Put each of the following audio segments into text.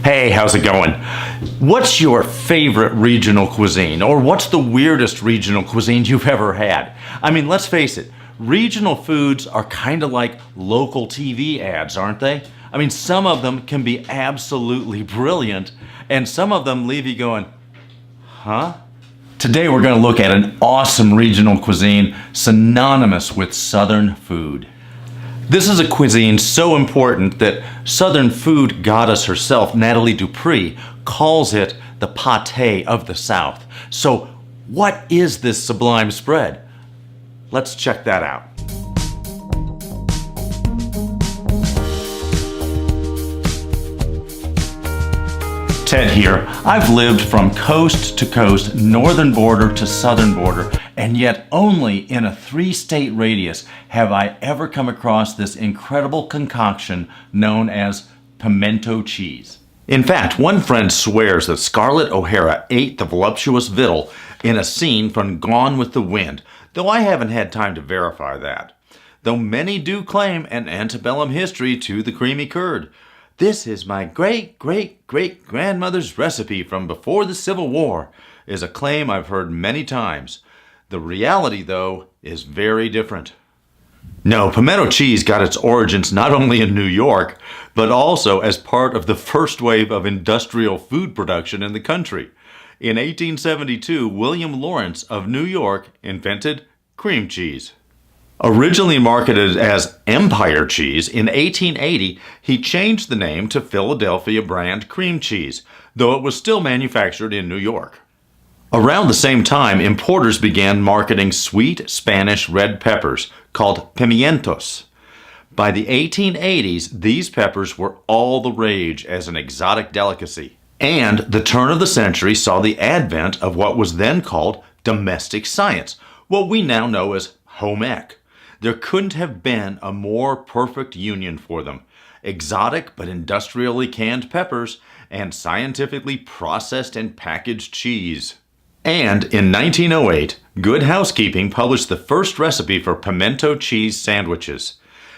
Hey, how's it going? What's your favorite regional cuisine? Or what's the weirdest regional cuisine you've ever had? I mean, let's face it, regional foods are kind of like local TV ads, aren't they? I mean, some of them can be absolutely brilliant, and some of them leave you going, huh? Today we're going to look at an awesome regional cuisine synonymous with Southern food. This is a cuisine so important that Southern food goddess herself, Natalie Dupree, calls it the pâté of the South. So what is this sublime spread? Let's check that out. Ted here. I've lived from coast to coast, northern border to southern border, and yet only in a 3-state radius have I ever come across this incredible concoction known as pimento cheese. In fact, one friend swears that Scarlett O'Hara ate the voluptuous victual in a scene from Gone with the Wind, though I haven't had time to verify that. Though many do claim an antebellum history to the creamy curd. This is my great-great-great-grandmother's recipe from before the Civil War, is a claim I've heard many times. The reality, though, is very different. No, pimento cheese got its origins not only in New York, but also as part of the first wave of industrial food production in the country. In 1872, William Lawrence of New York invented cream cheese. Originally marketed as Empire cheese, in 1880 he changed the name to Philadelphia brand cream cheese, though it was still manufactured in New York. Around the same time, importers began marketing sweet Spanish red peppers called pimientos. By the 1880s, these peppers were all the rage as an exotic delicacy. And the turn of the century saw the advent of what was then called domestic science, what we now know as home ec. There couldn't have been a more perfect union for them. Exotic but industrially canned peppers and scientifically processed and packaged cheese. And in 1908, Good Housekeeping published the first recipe for pimento cheese sandwiches.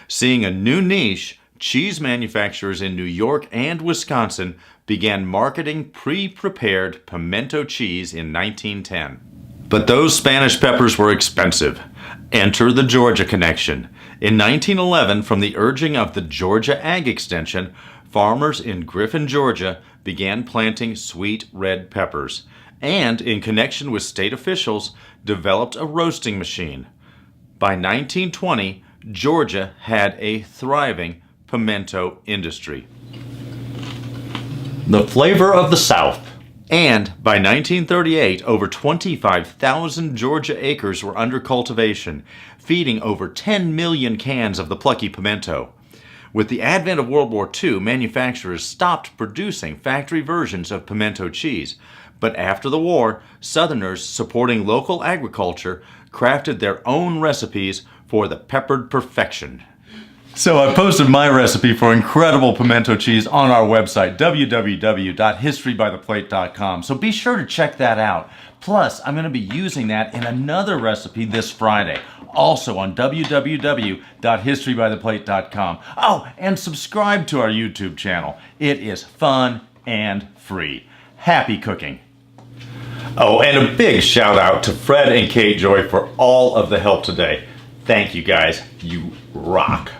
Seeing a new niche, cheese manufacturers in New York and Wisconsin began marketing pre-prepared pimento cheese in 1910. But those Spanish peppers were expensive. Enter the Georgia connection. In 1911, from the urging of the Georgia Ag Extension, farmers in Griffin, Georgia began planting sweet red peppers, and in connection with state officials, developed a roasting machine. By 1920, Georgia had a thriving pimento industry. The flavor of the South. And by 1938, over 25,000 Georgia acres were under cultivation, feeding over 10 million cans of the plucky pimento. With the advent of World War II, manufacturers stopped producing factory versions of pimento cheese. But after the war, Southerners supporting local agriculture crafted their own recipes for the peppered perfection. So I posted my recipe for incredible pimento cheese on our website, www.historybytheplate.com. So be sure to check that out. Plus, I'm going to be using that in another recipe this Friday, also on www.historybytheplate.com. Oh, and subscribe to our YouTube channel. It is fun and free. Happy cooking. Oh, and a big shout out to Fred and Kate Joy for all of the help today. Thank you guys. You rock.